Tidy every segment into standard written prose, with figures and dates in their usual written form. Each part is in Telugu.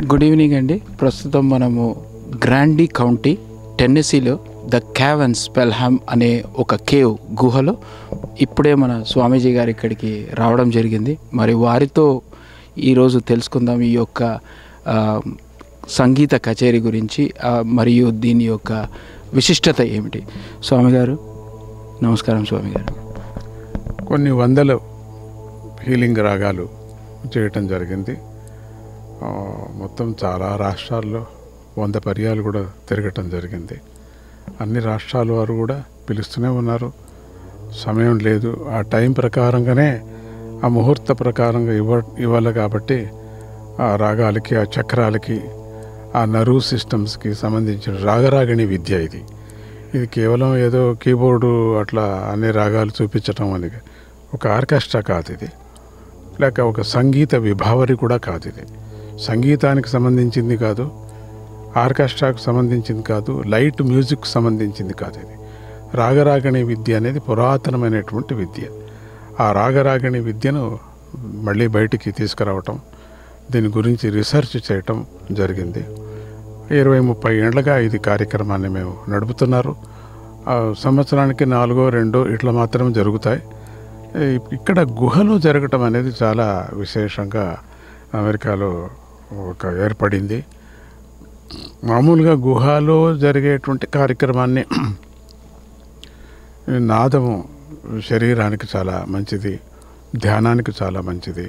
గుడ్ ఈవినింగ్ అండి. ప్రస్తుతం మనము గ్రాండీ కౌంటీ టెన్నెసీలో ద క్యావెన్స్ పెల్హామ్ అనే ఒక కేవ్ గుహలో ఇప్పుడే మన స్వామీజీ గారు ఇక్కడికి రావడం జరిగింది. మరి వారితో ఈరోజు తెలుసుకుందాం ఈ యొక్క సంగీత కచేరీ గురించి, మరియు దీని యొక్క విశిష్టత ఏమిటి. స్వామి గారు నమస్కారం. స్వామి గారు, కొన్ని వందల హీలింగ్ రాగాలు చేయటం జరిగింది. మొత్తం చాలా రాష్ట్రాల్లో 100 పర్యాలు కూడా తిరగటం జరిగింది. అన్ని రాష్ట్రాల వారు కూడా పిలుస్తూనే ఉన్నారు. సమయం లేదు, ఆ టైం ప్రకారంగానే ఆ ముహూర్త ప్రకారంగా ఇవ్వాలి కాబట్టి ఆ రాగాలకి, ఆ చక్రాలకి, ఆ నర్వ్ సిస్టమ్స్కి సంబంధించిన రాగరాగిణి విద్య ఇది కేవలం ఏదో కీబోర్డు అట్లా అన్ని రాగాలు చూపించటం అనేది ఒక ఆర్కెస్ట్రా కాదు, ఇది లేక ఒక సంగీత విభావరి కూడా కాదు. ఇది సంగీతానికి సంబంధించింది కాదు, ఆర్కెస్ట్రాకు సంబంధించింది కాదు, లైట్ మ్యూజిక్ సంబంధించింది కాదు. ఇది రాగరాగిణి విద్య అనేది పురాతనమైనటువంటి విద్య. ఆ రాగరాగిణి విద్యను మళ్ళీ బయటికి తీసుకురావటం, దీని గురించి రీసెర్చ్ చేయటం జరిగింది. 20-30 ఏళ్లుగా ఇది కార్యక్రమాన్ని మేము నడుపుతున్నారు. సంవత్సరానికి 4-2 ఇట్లా మాత్రం జరుగుతాయి. ఇక్కడ గుహలో జరగటం అనేది చాలా విశేషంగా అమెరికాలో ఏర్పడింది. మామూలుగా గుహలో జరిగేటువంటి కార్యక్రమాన్ని నాదము శరీరానికి చాలా మంచిది, ధ్యానానికి చాలా మంచిది,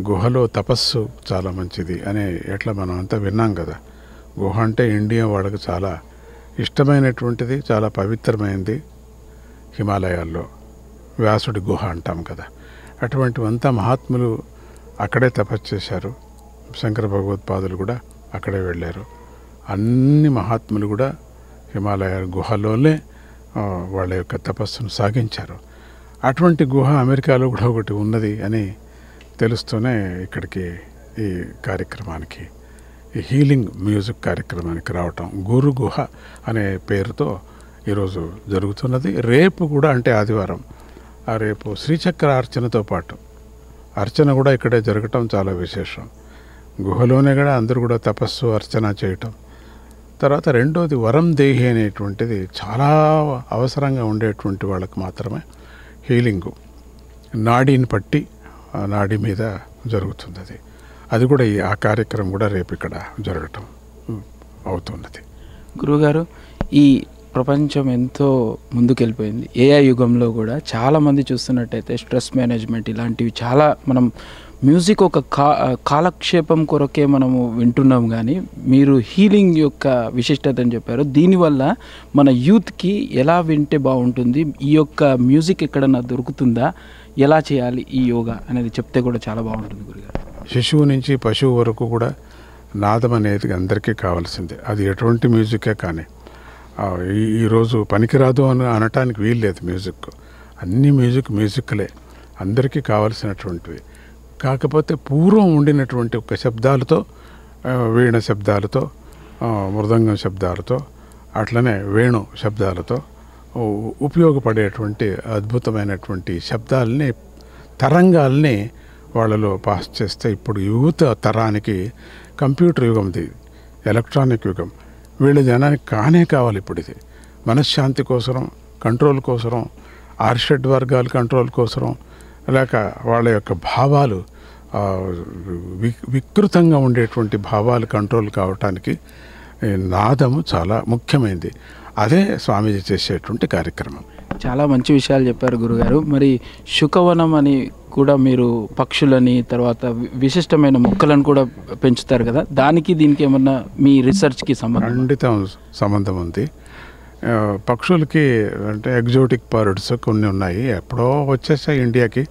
గుహలో తపస్సు చాలా మంచిది అని ఎట్లా మనం అంతా విన్నాం కదా. గుహ అంటే ఇండియా వాళ్ళకి చాలా ఇష్టమైనటువంటిది, చాలా పవిత్రమైనది. హిమాలయాల్లో వ్యాసుడి గుహ అంటాం కదా, అటువంటివంతా మహాత్ములు అక్కడే తపస్సు చేశారు. శంకర భగవత్పాదులు కూడా అక్కడే వెళ్ళారు. అన్ని మహాత్ములు కూడా హిమాలయ గుహలోనే వాళ్ళ యొక్క తపస్సును సాగించారు. అటువంటి గుహ అమెరికాలో కూడా ఒకటి ఉన్నది అని తెలుస్తూనే ఇక్కడికి ఈ కార్యక్రమానికి, ఈ హీలింగ్ మ్యూజిక్ కార్యక్రమానికి రావటం, గురు గుహ అనే పేరుతో ఈరోజు జరుగుతున్నది. రేపు కూడా అంటే ఆదివారం, రేపు శ్రీచక్ర అర్చనతో పాటు అర్చన కూడా ఇక్కడే జరగటం చాలా విశేషం. గుహలోనే కూడా అందరూ కూడా తపస్సు అర్చన చేయటం. తర్వాత రెండోది వరం దేహి అనేటువంటిది చాలా అవసరంగా ఉండేటువంటి వాళ్ళకి మాత్రమే హీలింగు నాడీని పట్టి ఆ నాడీ మీద జరుగుతుంది. అది కూడా ఆ కార్యక్రమం కూడా రేపు ఇక్కడ జరగటం అవుతున్నది. గురువుగారు, ఈ ప్రపంచం ఎంతో ముందుకెళ్ళిపోయింది. ఏఐ యుగంలో కూడా చాలామంది చూస్తున్నట్టయితే స్ట్రెస్ మేనేజ్మెంట్ ఇలాంటివి చాలా, మనం మ్యూజిక్ ఒక కాలక్షేపం కొరకే మనము వింటున్నాం, కానీ మీరు హీలింగ్ యొక్క విశిష్టతని చెప్పారు. దీనివల్ల మన యూత్కి ఎలా వింటే బాగుంటుంది, ఈ యొక్క మ్యూజిక్ ఎక్కడన్నా దొరుకుతుందా, ఎలా చేయాలి ఈ యోగా అనేది చెప్తే కూడా చాలా బాగుంటుంది గురుగారు. శిశువు నుంచి పశువు వరకు కూడా నాదం అనేది అందరికీ కావాల్సిందే. అది ఎటువంటి మ్యూజికే కానీ ఈరోజు పనికిరాదు అని అనటానికి వీల్లేదు. మ్యూజిక్ అన్ని మ్యూజిక్లే అందరికీ కావలసినటువంటివి. కాకపోతే పూర్వం ఉండినటువంటి ఒక శబ్దాలతో, వీణ శబ్దాలతో, మృదంగం శబ్దాలతో, అట్లనే వేణు శబ్దాలతో ఉపయోగపడేటువంటి అద్భుతమైనటువంటి శబ్దాలని, తరంగాల్ని వాళ్ళలో పాస్ చేస్తే ఇప్పుడు యువత తరానికి కంప్యూటర్ యుగంది, ఎలక్ట్రానిక్ యుగం, వీళ్ళ జనానికి కావాలి. ఇప్పుడు ఇది మనశ్శాంతి కోసరం, కంట్రోల్ కోసరం, ఆర్షడ్ వర్గాల కంట్రోల్ కోసరం, లేక వాళ్ళ యొక్క భావాలు వికృతంగా ఉండేటువంటి భావాలు కంట్రోల్ కావటానికి నాదము చాలా ముఖ్యమైనది. అదే స్వామీజీ చేసేటువంటి కార్యక్రమం. చాలా మంచి విషయాలు చెప్పారు గురుగారు. మరి శుకవనం అని కూడా మీరు పక్షులని, తర్వాత విశిష్టమైన మొక్కలను కూడా పెంచుతారు కదా, దానికి దీనికి ఏమన్నా మీ రీసెర్చ్కి ఖండితం సంబంధం ఉంది. పక్షులకి అంటే ఎగ్జోటిక్ బర్డ్స్ కొన్ని ఉన్నాయి, ఎప్పుడో వచ్చేసాయి ఇండియాకి.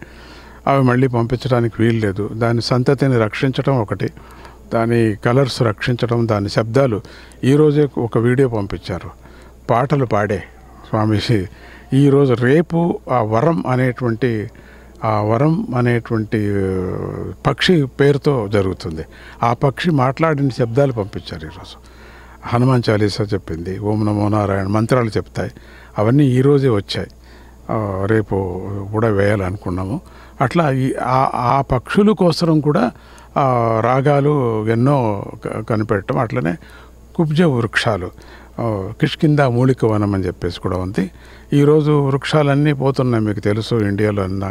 అవి మళ్ళీ పంపించడానికి వీల్లేదు. దాని సంతతిని రక్షించడం ఒకటి, దాని కలర్స్ రక్షించడం, దాని శబ్దాలు. ఈరోజే ఒక వీడియో పంపించారు, పాటలు పాడే స్వామీజీ. ఈరోజు రేపు ఆ వరం అనేటువంటి పక్షి పేరుతో జరుగుతుంది. ఆ పక్షి మాట్లాడిన శబ్దాలు పంపించారు ఈరోజు. హనుమాన్ చాలీసా చెప్పింది, ఓం నమో నారాయణ మంత్రాలు చెప్తాయి. అవన్నీ ఈరోజే వచ్చాయి, రేపు కూడా వేయాలనుకున్నాము. అట్లా ఆ పక్షుల కోసం కూడా రాగాలు ఎన్నో కనిపెట్టడం. అట్లనే కుబ్జ వృక్షాలు, కిష్కింద మూలిక వనం అని చెప్పేసి కూడా ఉంది. ఈరోజు వృక్షాలన్నీ పోతున్నాయి, మీకు తెలుసు, ఇండియాలో అన్న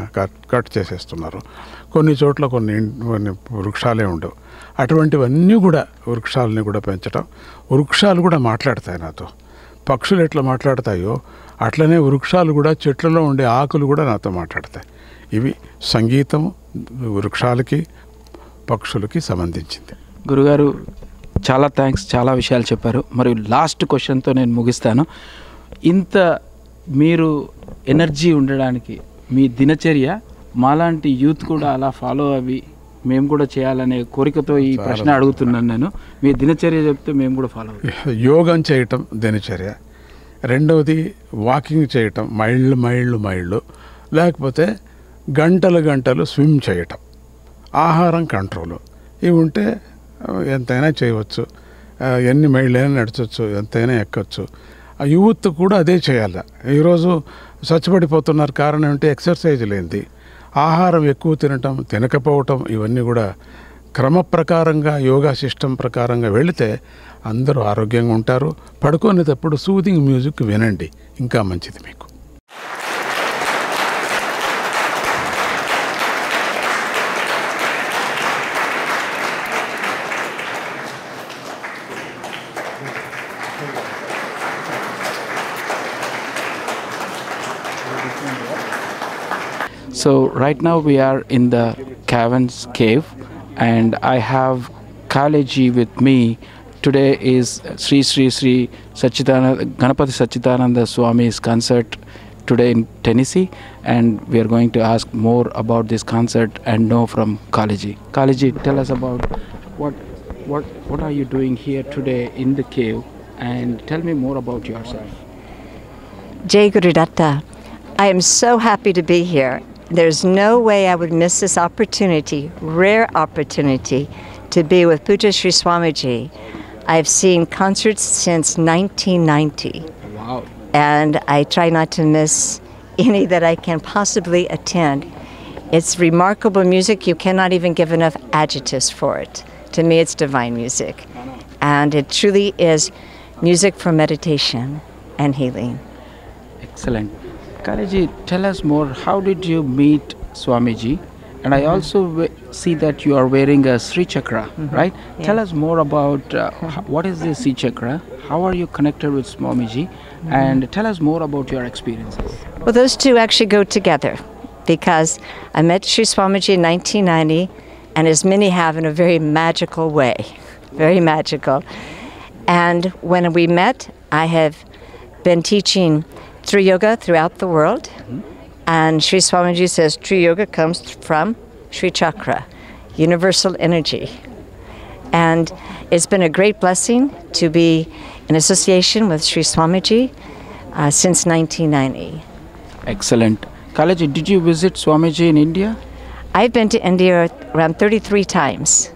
కట్ చేసేస్తున్నారు. కొన్ని చోట్ల కొన్ని వృక్షాలే ఉండవు. అటువంటివన్నీ కూడా వృక్షాలని కూడా పెంచడం. వృక్షాలు కూడా మాట్లాడతాయి నాతో. పక్షులు ఎట్లా మాట్లాడతాయో అట్లనే వృక్షాలు కూడా, చెట్లలో ఉండే ఆకులు కూడా నాతో మాట్లాడతాయి. ఇవి సంగీతం వృక్షాలకి పక్షులకి సంబంధించింది. గురుగారు చాలా థ్యాంక్స్, చాలా విషయాలు చెప్పారు. మరియు లాస్ట్ క్వశ్చన్తో నేను ముగిస్తాను. ఇంత మీరు ఎనర్జీ ఉండడానికి మీ దినచర్య మాలాంటి యూత్ కూడా అలా ఫాలో అవి మేము కూడా చేయాలనే కోరికతో ఈ ప్రశ్న అడుగుతున్నాను నేను. మీ దినచర్య చెప్తే మేము కూడా ఫాలో అవుతాం. యోగం చేయటం దినచర్య. రెండవది వాకింగ్ చేయటం, మైళ్ళు, లేకపోతే గంటలు స్విమ్ చేయటం. ఆహారం కంట్రోలు. ఇవి ఉంటే ఎంతైనా చేయవచ్చు, ఎన్ని మైళ్ళైనా నడచవచ్చు, ఎంతైనా ఎక్కవచ్చు. ఆ యూత్ కూడా అదే చేయాలి. ఈరోజు స్వచ్ఛపడిపోతున్నారు. కారణం ఏంటి? ఎక్సర్సైజ్ లేనిది, ఆహారం ఎక్కువ తినటం, తినకపోవటం. ఇవన్నీ కూడా క్రమప్రకారంగా యోగా సిస్టమ్ ప్రకారంగా వెళితే అందరూ ఆరోగ్యంగా ఉంటారు. పడుకునేటప్పుడు సూదింగ్ మ్యూజిక్ వినండి, ఇంకా మంచిది మీకు. So right now we are in the Caverns Cave and I have Kaleji with me. Today is Sri Sachidananda, Ganapati Sachidananda Swami's concert today in Tennessee, and we are going to ask more about this concert and know from Kaleji. Kaleji, tell us about what are you doing here today in the cave, and tell me more about yourself. Jai Guru Datta. I am so happy to be here. There's no way I would miss this opportunity, rare opportunity, to be with Puja Sri Swamiji. I've seen concerts since 1990. Wow. And I try not to miss any that I can possibly attend. It's remarkable music. You cannot even give enough adjectives for it. To me, it's divine music. And it truly is music for meditation and healing. Excellent. Kaleji, tell us more. How did you meet Swamiji? And I also see that you are wearing a Sri Chakra, right? Yeah. Tell us more about what is this Sri Chakra? How are you connected with Swamiji? And tell us more about your experiences. Well, those two actually go together because I met Sri Swamiji in 1990, and as many have, in a very magical way, very magical. And when we met, I have been teaching Tree Yoga throughout the world, and Sri Swamiji says Tree Yoga comes from Sri Chakra, universal energy. And it's been a great blessing to be in association with Sri Swamiji since 1990. Excellent. Kaleji, did you visit Swamiji in India? I've been to India around 33 times.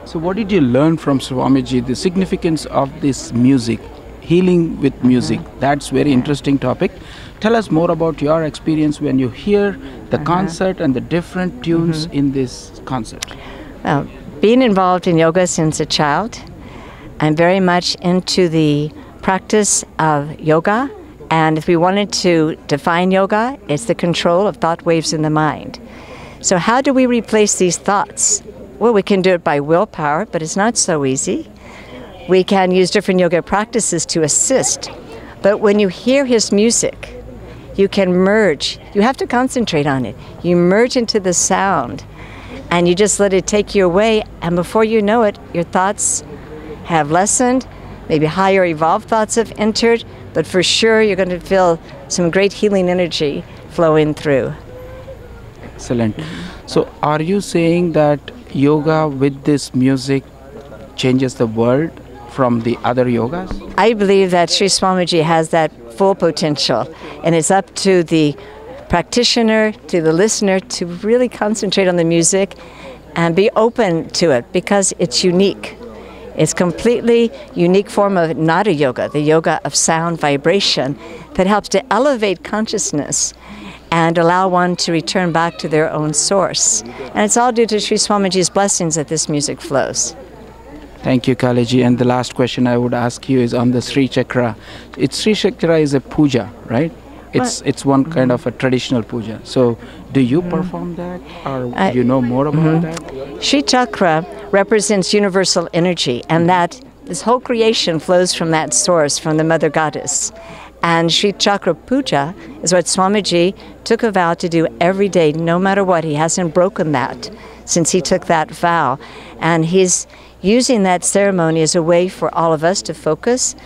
So what did you learn from Swamiji, the significance of this music? Healing with music. That's very interesting topic. Tell us more about your experience when you hear the concert and the different tunes in this concert. Well, being involved in yoga since a child, I'm very much into the practice of yoga. And if we wanted to define yoga, it's the control of thought waves in the mind. So how do we replace these thoughts? Well, we can do it by willpower, but it's not so easy. We can use different yoga practices to assist. But when you hear his music, you can merge. You have to concentrate on it. You merge into the sound and you just let it take you away. And before you know it, your thoughts have lessened. Maybe higher evolved thoughts have entered. But for sure, you're going to feel some great healing energy flowing through. Excellent. So are you saying that yoga with this music changes the world from the other yogas? I believe that Sri Swamiji has that full potential, and it's up to the practitioner, to the listener, to really concentrate on the music and be open to it because it's unique. It's completely unique form of Nada yoga, the yoga of sound vibration that helps to elevate consciousness and allow one to return back to their own source. And it's all due to Sri Swamiji's blessings that this music flows. Thank you, Kaleji. And the last question I would ask you is on the Sri Chakra. Sri Chakra is a puja, right? It's one kind of a traditional puja. So do you perform that, or do you know more about that? Sri Chakra represents universal energy, and that this whole creation flows from that source, from the Mother Goddess. And Sri Chakra Puja is what Swamiji took a vow to do every day, no matter what. He hasn't broken that since he took that vow. And he's using that ceremony as a way for all of us to focus,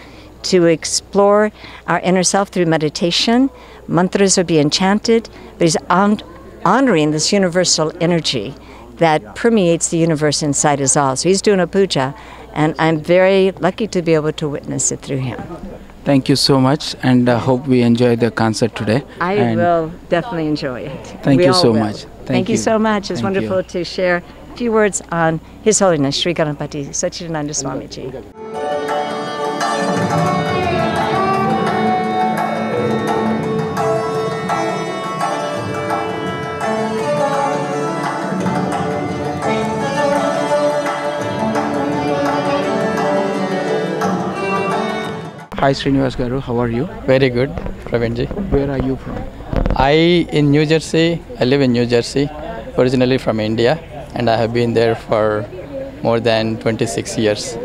to explore our inner self through meditation. Mantras are being chanted, but he's honoring this universal energy that permeates the universe inside us all. So he's doing a puja, and I'm very lucky to be able to witness it through him. Thank you so much, and I hope we enjoy the concert today. I will definitely enjoy it. Thank We you all so will. much. Thank you so much. It's Thank wonderful you. to share a few words on His Holiness Sri Ganapati Sachidananda Swamiji. Hi Srinivas Garu, how are you? Very good, Pravinji. Where are you from? In New Jersey. I live in New Jersey, originally from India, and I have been there for more than 26 years.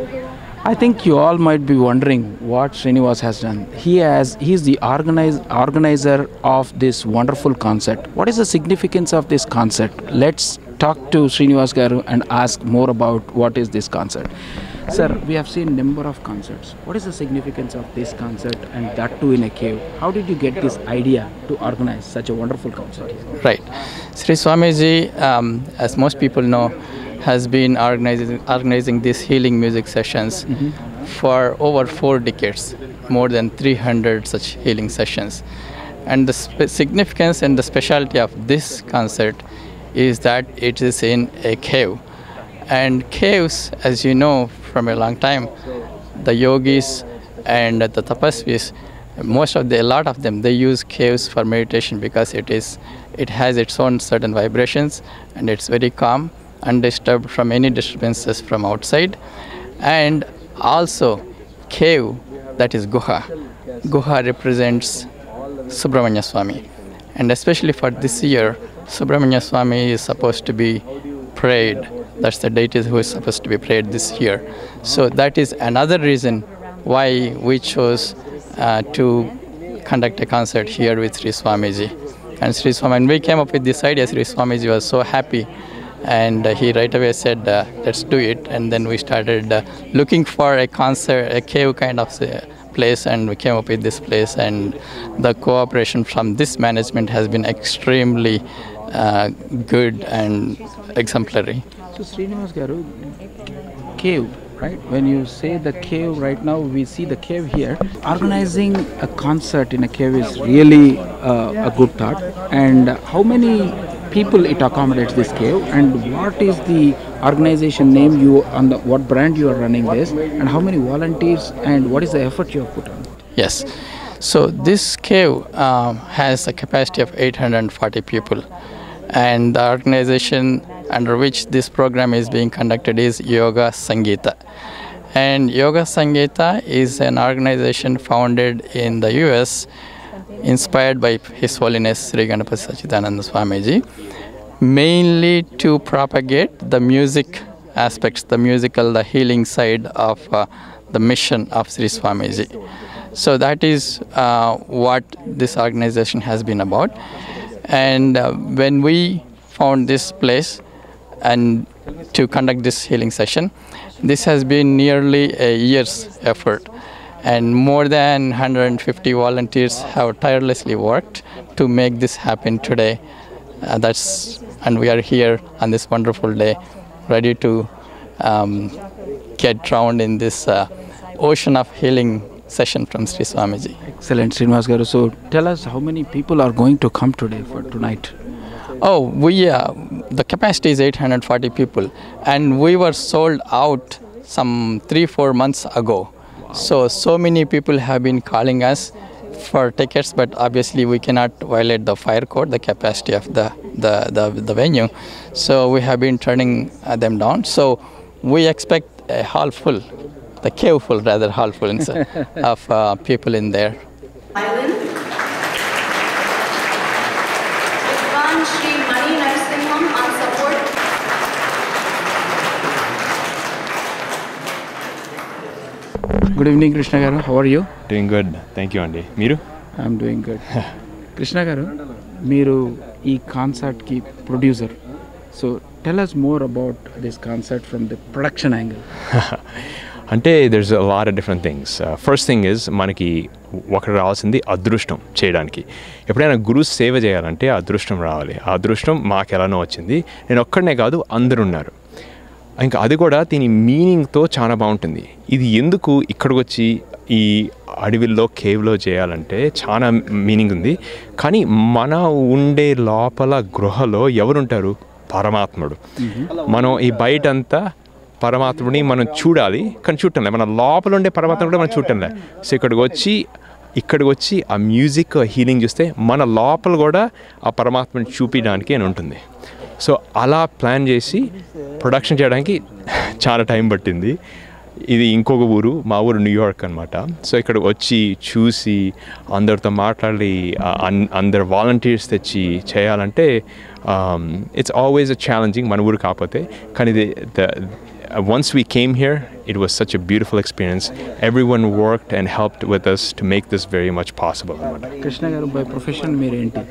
I think you all might be wondering what Srinivas has done. He's the organizer of this wonderful concert. What is the significance of this concert? Let's talk to Srinivas Garu and ask more about what is this concert. Sir, we have seen number of concerts. What is the significance of this concert, and that too in a cave? How did you get this idea to organize such a wonderful concert here? Right. Sri Swamiji, as most people know, has been organizing these healing music sessions for over 4 decades, more than 300 such healing sessions. And the significance and the specialty of this concert is that it is in a cave. And caves, as you know from a long time, the yogis and the tapasvis, a lot of them, they use caves for meditation because it has its own certain vibrations, and it's very calm, undisturbed from any disturbances from outside. And also cave, that is Guha. Guha represents Subramanya Swami. And especially for this year, Subramanya Swami is supposed to be prayed. That's the deity who is supposed to be prayed this year. So that is another reason why we chose to conduct a concert here with Sri Swamiji. And Sri Swami, when we came up with this idea, Sri Swamiji was so happy, and he right away said, let's do it. And then we started looking for a cave kind of place, and we came up with this place. And the cooperation from this management has been extremely good and exemplary. So Srinivas Garu, cave, right? When you say the cave, right now we see the cave here. Organizing a concert in a cave is really a good thought. And how many people it accommodates, this cave, and what is the organization name what brand you are running this, and how many volunteers, and what is the effort you have put on? Yes. So this cave has a capacity of 840 people, and the organization under which this program is being conducted is Yoga Sangeeta. And Yoga Sangeeta is an organization founded in the US, inspired by His Holiness Sri Ganapati Sachidananda Swamiji, mainly to propagate the music aspects, the healing side of the mission of Sri Swamiji. So that is what this organization has been about. And when we found this place and to conduct this healing session, this has been nearly a year's effort. And more than 150 volunteers have tirelessly worked to make this happen today. And we are here on this wonderful day, ready to get drowned in this ocean of healing session from Sri Swamiji. Excellent, Srinivas Garu. So tell us how many people are going to come today for tonight? Oh, the capacity is 840 people, and we were sold out some 3-4 months ago. So many people have been calling us for tickets, but obviously we cannot violate the fire code, the capacity of the venue. So we have been turning them down. So we expect a hall full, the cave full rather, hall full of people in there. Violin. Vidwan Shri Mani Narsimham on support. Good evening Krishna గారు, how are you? Doing good, thank you అండి. మీరు? I'm doing good. కృష్ణ గారు, మీరు ఈ కాన్సర్ట్కి producer. So tell us more about this concert from the production angle. అంటే there's a lot of different things. First thing is మనకి ఒకటి రావాల్సింది అదృష్టం చేయడానికి. ఎప్పుడైనా గురు సేవ చేయాలంటే అదృష్టం రావాలి. ఆ అదృష్టం మాకు ఎలానో వచ్చింది. నేను ఒక్కడనే కాదు, అందరు ఉన్నారు. ఇంకా అది కూడా దీని మీనింగ్తో చాలా బాగుంటుంది. ఇది ఎందుకు ఇక్కడికి వచ్చి ఈ అడవిలో కేవ్లో చేయాలంటే చాలా మీనింగ్ ఉంది. కానీ మన ఉండే లోపల గృహలో ఎవరుంటారు? పరమాత్ముడు. మనం ఈ బయట అంతా పరమాత్ముడిని మనం చూడాలి, కానీ చూడటంలే. మన లోపల ఉండే పరమాత్మ కూడా మనం చూడటంలే. సో ఇక్కడికి వచ్చి ఆ మ్యూజిక్ హీలింగ్ చూస్తే మన లోపల కూడా ఆ పరమాత్మని చూపించడానికి అని ఉంటుంది. సో అలా ప్లాన్ చేసి ప్రొడక్షన్ చేయడానికి చాలా టైం పట్టింది. ఇది ఇంకొక ఊరు, మా ఊరు న్యూయార్క్ అనమాట. సో ఇక్కడ వచ్చి చూసి అందరితో మాట్లాడి అందరు వాలంటీర్స్ తెచ్చి చేయాలంటే ఇట్స్ ఆల్వేస్ అ ఛాలెంజింగ్, మన ఊరు కాకపోతే. కానీ once we came here, it was such a beautiful experience. Everyone worked and helped with us to make this very much possible. Krishna గారు, బై ప్రొఫెషన్ మీరేంటి?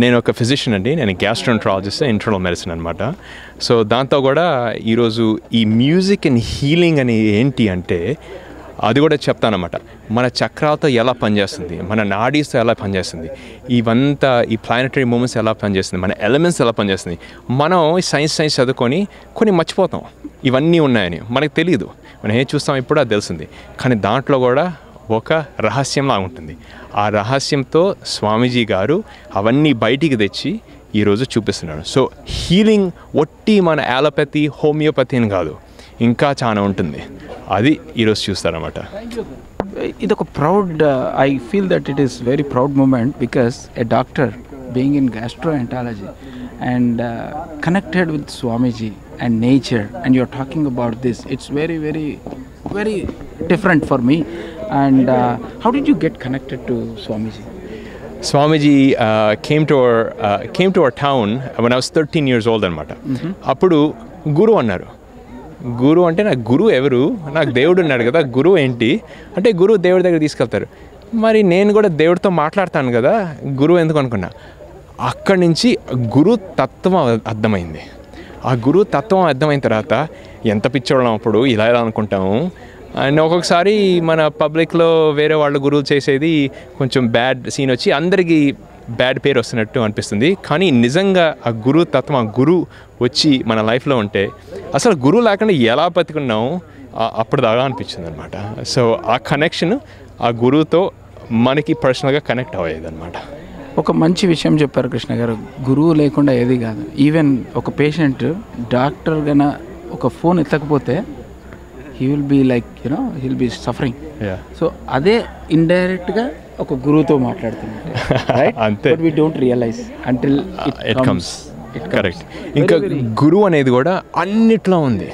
నేను ఒక ఫిజిషియన్ అండి. నేను గ్యాస్ట్రోఎంట్రాలజిస్ట్, ఇంటర్నల్ మెడిసిన్ అనమాట. సో దాంతో కూడా ఈరోజు ఈ మ్యూజిక్ అండ్ హీలింగ్ అని ఏంటి అంటే అది కూడా చెప్తానమాట. మన చక్రాలతో ఎలా పనిచేస్తుంది, మన నాడీస్తో ఎలా పనిచేస్తుంది, ఇవంతా ఈ ప్లానటరీ మూమెంట్స్ ఎలా పనిచేస్తుంది, మన ఎలిమెంట్స్ ఎలా పనిచేస్తుంది. మనం సైన్స్ చదువుకొని కొన్ని మర్చిపోతాం ఇవన్నీ ఉన్నాయని, మనకు తెలియదు. మనం ఏం చూస్తాం ఇప్పుడు అది తెలిసింది. కానీ దాంట్లో కూడా ఒక రహస్యంలా ఉంటుంది. ఆ రహస్యంతో స్వామీజీ గారు అవన్నీ బయటికి తెచ్చి ఈరోజు చూపిస్తున్నాడు. సో హీలింగ్ ఒట్టి మన అలోపతి, హోమియోపతి అని కాదు, ఇంకా చాలా ఉంటుంది. అది ఈరోజు చూస్తారన్నమాట. ఇది ఒక proud, I feel that it is very proud moment because a doctor being in gastroenterology and connected with Swamiji and nature, and you're talking about this. It's very, very, very different for me. And how did you get connected to Swamiji? Swamiji came to our town when I was 13 years old అనమాట. అప్పుడు గురు అన్నారు. గురు అంటే నాకు గురువు ఎవరు? నాకు దేవుడు ఉన్నాడు కదా, గురువు ఏంటి అంటే గురువు దేవుడి దగ్గర తీసుకెళ్తారు. మరి నేను కూడా దేవుడితో మాట్లాడతాను కదా, గురువు ఎందుకు అనుకున్నా. అక్కడి నుంచి గురు తత్వం అర్థమైంది. ఆ గురు తత్వం అర్థమైన తర్వాత ఎంత పిచ్చోళ్ళం అప్పుడు ఇలా అనుకుంటాము. అండ్ ఒక్కొక్కసారి మన పబ్లిక్లో వేరే వాళ్ళు గురువులు చేసేది కొంచెం బ్యాడ్ సీన్ వచ్చి అందరికీ బ్యాడ్ పేరు వస్తున్నట్టు అనిపిస్తుంది. కానీ నిజంగా ఆ గురు తత్వం, ఆ గురువు వచ్చి మన లైఫ్లో ఉంటే అసలు గురువు లేకుండా ఎలా బతికున్నాం అప్పుడు దాకా అనిపించింది అనమాట. సో ఆ కనెక్షన్ ఆ గురువుతో మనకి పర్సనల్గా కనెక్ట్ అయ్యేది అనమాట. ఒక మంచి విషయం చెప్పారు కృష్ణ గారు, గురువు లేకుండా ఏది కాదు. ఈవెన్ ఒక పేషెంట్ డాక్టర్ గన ఒక ఫోన్ ఎత్తకపోతే he will be like you know he will be suffering. So అదే ఇండైరెక్ట్గా ఒక గురువుతో మాట్లాడుతున్నట్టు, అంతే. But we don't realize until it comes. Correct. ఇంకా గురువు అనేది కూడా అన్నిట్లో ఉంది.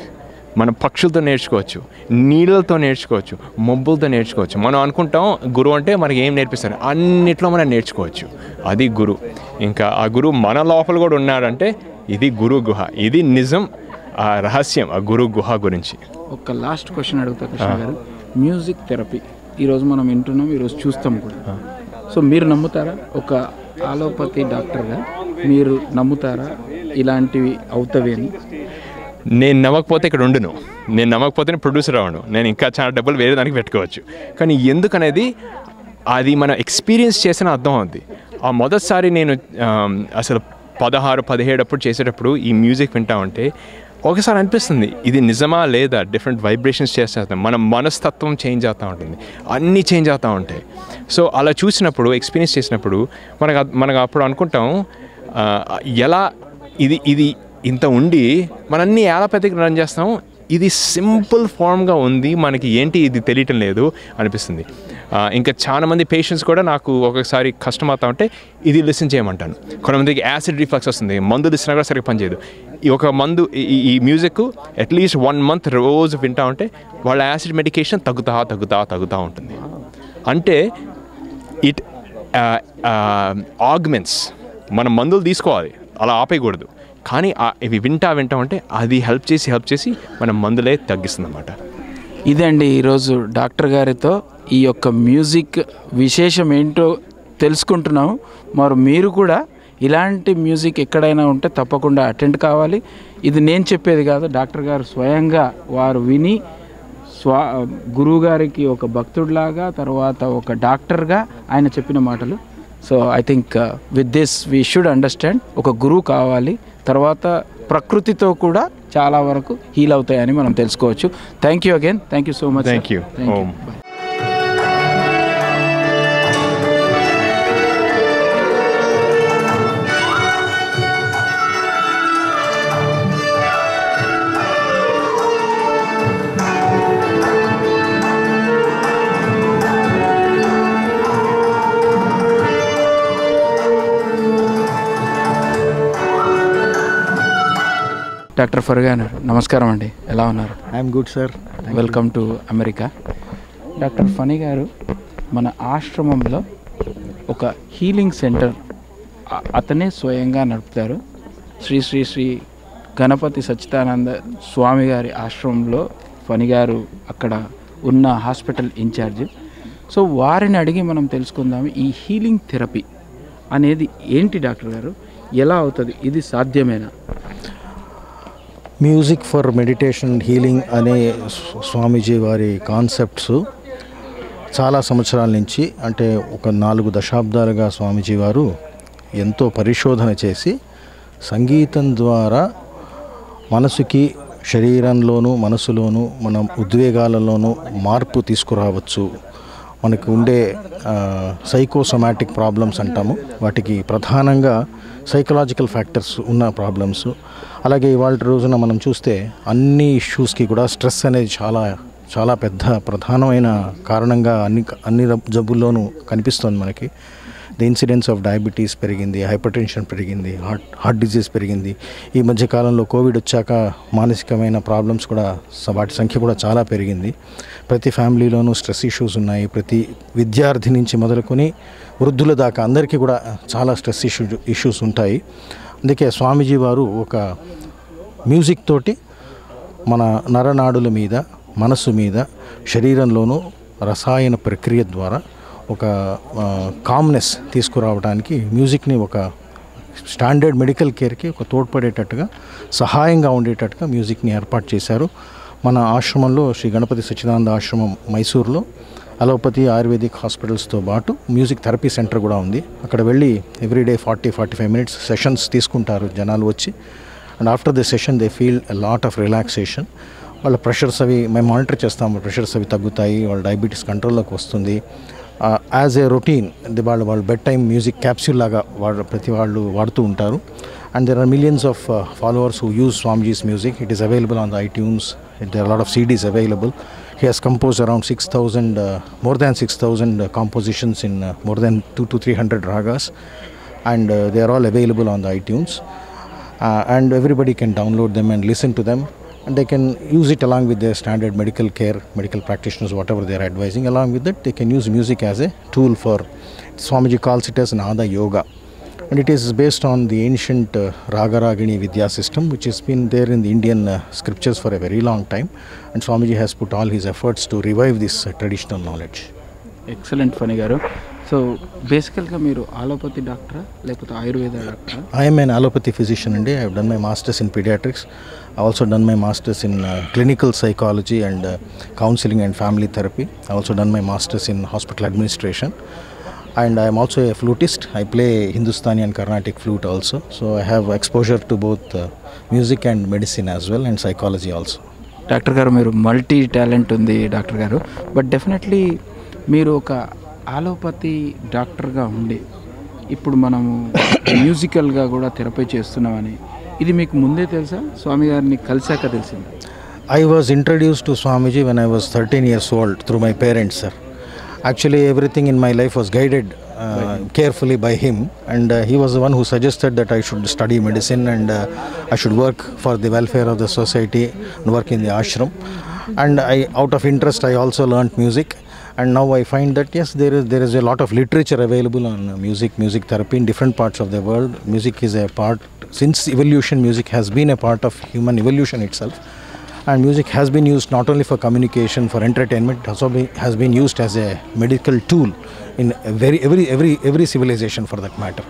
మనం పక్షులతో నేర్చుకోవచ్చు, నీళ్ళతో నేర్చుకోవచ్చు, మబ్బులతో నేర్చుకోవచ్చు. మనం అనుకుంటాం గురువు అంటే మనకి ఏం నేర్పిస్తారు, అన్నిట్లో మనం నేర్చుకోవచ్చు. అది గురువు. ఇంకా ఆ గురువు మన లోపల కూడా ఉన్నాడంటే ఇది గురు గుహ. ఇది నిజం, ఆ రహస్యం ఆ గురు గుహ గురించి. ఒక లాస్ట్ క్వశ్చన్ అడుగుతా కృష్ణ గారు. మ్యూజిక్ థెరపీ ఈరోజు మనం వింటున్నాం, ఈరోజు చూస్తాం కూడా. సో మీరు నమ్ముతారా, ఒక ఆలోపతి డాక్టర్గా మీరు నమ్ముతారా ఇలాంటివి అవుతావి అని? నేను నమ్మకపోతే ఇక్కడ ఉండును, నేను నమ్మకపోతేనే ప్రొడ్యూసర్ అవ్వను. నేను ఇంకా చాలా డబ్బులు వేరే దానికి పెట్టుకోవచ్చు. కానీ ఎందుకనేది అది మనం ఎక్స్పీరియన్స్ చేసిన అర్థం అవుద్ది. ఆ మొదటిసారి నేను అసలు 16-17 అప్పుడు చేసేటప్పుడు ఈ మ్యూజిక్ వింటా ఉంటే ఒకసారి అనిపిస్తుంది ఇది నిజమా లేదా. డిఫరెంట్ వైబ్రేషన్స్ చేస్తాం, మన మనస్తత్వం చేంజ్ అవుతూ ఉంటుంది, అన్నీ చేంజ్ అవుతూ ఉంటాయి. సో అలా చూసినప్పుడు, ఎక్స్పీరియన్స్ చేసినప్పుడు మనకు అప్పుడు అనుకుంటాం ఎలా ఇది ఇంత ఉండి మనన్నీ యాలపతికి రన్ చేస్తాం, ఇది సింపుల్ ఫామ్గా ఉంది, మనకి ఏంటి ఇది తెలియటం లేదు అనిపిస్తుంది. ఇంకా చాలామంది పేషెంట్స్ కూడా నాకు ఒకసారి కష్టం అవుతా ఉంటే ఇది లిసన్ చేయమంటాను. కొంతమందికి యాసిడ్ రిఫ్లక్స్ వస్తుంది, మందులు ఇచ్చినా కూడా సరిగ్గా పనిచేయదు. ఈ ఒక మందు ఈ మ్యూజిక్ అట్లీస్ట్ 1 month రోజు వింటా ఉంటే వాళ్ళ యాసిడ్ మెడికేషన్ తగ్గుతూ ఉంటుంది. అంటే ఇట్ ఆగ్మెంట్స్, మనం మందులు తీసుకోవాలి, అలా ఆపేయకూడదు. కానీ ఇవి వింటా ఉంటే అది హెల్ప్ చేసి మనం మందులే తగ్గిస్తుంది అన్నమాట. ఇదండి ఈరోజు డాక్టర్ గారితో ఈ యొక్క మ్యూజిక్ విశేషం ఏంటో తెలుసుకుంటున్నాము. మరి మీరు కూడా ఇలాంటి మ్యూజిక్ ఎక్కడైనా ఉంటే తప్పకుండా అటెండ్ కావాలి. ఇది నేను చెప్పేది కాదు, డాక్టర్ గారు స్వయంగా వారు విని గురువు గారికి ఒక భక్తుడిలాగా, తర్వాత ఒక డాక్టర్గా ఆయన చెప్పిన మాటలు. So I think with this we should understand, ఒక గురువు కావాలి, తర్వాత ప్రకృతితో కూడా చాలా వరకు హీల్ అవుతాయని మనం తెలుసుకోవచ్చు. Thank you again, thank you so much. Thank you. Doctor ఫర్గాన్ నమస్కారం అండి, ఎలా ఉన్నారు? I'm good sir, welcome to America. Doctor Phani గారు మన ఆశ్రమంలో ఒక హీలింగ్ సెంటర్ అతనే స్వయంగా నడుపుతారు. శ్రీ శ్రీ శ్రీ గణపతి సచ్చిదానంద స్వామి గారి ఆశ్రమంలో ఫనీ గారు అక్కడ ఉన్న హాస్పిటల్ ఇన్ఛార్జ్. సో వారిని అడిగి మనం తెలుసుకుందాము, ఈ హీలింగ్ థెరపీ అనేది ఏంటి డాక్టర్ గారు, ఎలా అవుతుంది, ఇది సాధ్యమేనా? మ్యూజిక్ ఫర్ మెడిటేషన్ హీలింగ్ అనే స్వామీజీ వారి కాన్సెప్ట్స్ చాలా సంవత్సరాల నుంచి, అంటే ఒక 4 దశాబ్దాలుగా స్వామీజీ వారు ఎంతో పరిశోధన చేసి సంగీతం ద్వారా మనసుకి, శరీరంలోనూ మనసులోనూ, మన ఉద్వేగాలలోనూ మార్పు తీసుకురావచ్చు. మనకు ఉండే సైకోసోమాటిక్ ప్రాబ్లమ్స్ అంటాము, వాటికి ప్రధానంగా సైకలాజికల్ ఫ్యాక్టర్స్ ఉన్న ప్రాబ్లమ్స్. అలాగే ఇవాళ రోజున మనం చూస్తే అన్ని ఇష్యూస్కి కూడా స్ట్రెస్ అనేది చాలా పెద్ద ప్రధానమైన కారణంగా అన్ని జబ్బుల్లోనూ కనిపిస్తుంది మనకి. ది ఇన్సిడెన్స్ ఆఫ్ డయాబెటీస్ పెరిగింది, హైపర్ టెన్షన్ పెరిగింది, హార్ట్ డిజీజ్ పెరిగింది. ఈ మధ్యకాలంలో కోవిడ్ వచ్చాక మానసికమైన ప్రాబ్లమ్స్ కూడా, వాటి సంఖ్య కూడా చాలా పెరిగింది. ప్రతి ఫ్యామిలీలోనూ స్ట్రెస్ ఇష్యూస్ ఉన్నాయి. ప్రతి విద్యార్థి నుంచి మొదలుకొని వృద్ధుల దాకా అందరికీ కూడా చాలా స్ట్రెస్ ఇష్యూస్ ఉంటాయి. అందుకే స్వామీజీ వారు ఒక మ్యూజిక్ తోటి మన నరనాడుల మీద, మనసు మీద, శరీరంలోనూ రసాయన ప్రక్రియ ద్వారా ఒక కామ్నెస్ తీసుకురావడానికి మ్యూజిక్ని ఒక స్టాండర్డ్ మెడికల్ కేర్కి ఒక తోడ్పడేటట్టుగా, సహాయంగా ఉండేటట్టుగా మ్యూజిక్ని ఏర్పాటు చేశారు. మన ఆశ్రమంలో శ్రీ గణపతి సచ్చిదానంద ఆశ్రమం మైసూర్లో అలోపతి ఆయుర్వేదిక్ హాస్పిటల్స్తో పాటు మ్యూజిక్ థెరపీ సెంటర్ కూడా ఉంది. అక్కడ వెళ్ళి ఎవ్రీడే 40-45 minutes సెషన్స్ తీసుకుంటారు జనాలు వచ్చి. And after the session they feel a lot of relaxation. వాళ్ళ ప్రెషర్స్ అవి మేము మానిటర్ చేస్తాము, ప్రెషర్స్ అవి తగ్గుతాయి, వాళ్ళ డయాబెటీస్ కంట్రోల్లోకి వస్తుంది. యాజ్ ఏ రొటీన్ వాళ్ళు బెడ్ టైమ్ మ్యూజిక్ క్యాప్సూల్ లాగా ప్రతి వాళ్ళు వాడుతూ ఉంటారు. And there are millions of followers who use Swamiji's music. It is available on the iTunes. There are a lot of CDs available. He has composed around 6,000, more than 6,000 compositions in more than 200 to 300 ragas, and they are all available on the iTunes. And everybody can download them and listen to them, and they can use it along with their standard medical care, medical practitioners, whatever they are advising. Along with that, they can use music as a tool for, Swamiji calls it as Nada Yoga. And it is based on the ancient Raga-Ragini Vidya system, which has been there in the Indian scriptures for a very long time. And Swamiji has put all his efforts to revive this traditional knowledge. Excellent, Fani garu. So basically మీరు allopathy డాక్టరా లేకపోతే ఆయుర్వేద డాక్టరా? I am an allopathy physician and I have done my masters in pediatrics. I also done my masters in clinical psychology and counseling and family therapy. I also done my masters in hospital administration. And I am also a flutist. I play Hindustani and Carnatic flute also. So I have exposure to both music and medicine as well, and psychology also. Doctor గారు మీరు మల్టీ టాలెంట్ ఉంది డాక్టర్ గారు, బట్ డెఫినెట్లీ మీరు ఒక ఆలోపతి డాక్టర్గా ఉండి ఇప్పుడు మనము మ్యూజికల్గా కూడా థెరపీ చేస్తున్నామని ఇది మీకు ముందే తెలుసా, స్వామి గారిని కలిసాక తెలిసింది? I was introduced to Swamiji when I was 13 years old through my parents, sir. Actually, everything in my life was guided carefully by him, and he was the one who suggested that I should study medicine and I should work for the welfare of the society and work in the ashram. And out of interest, I also learnt music. And now I find that yes, there is a lot of literature available on music therapy in different parts of the world. Music is a part, since evolution, music has been a part of human evolution itself. And music has been used not only for communication, for entertainment, it also has been used as a medical tool in every civilization for that matter.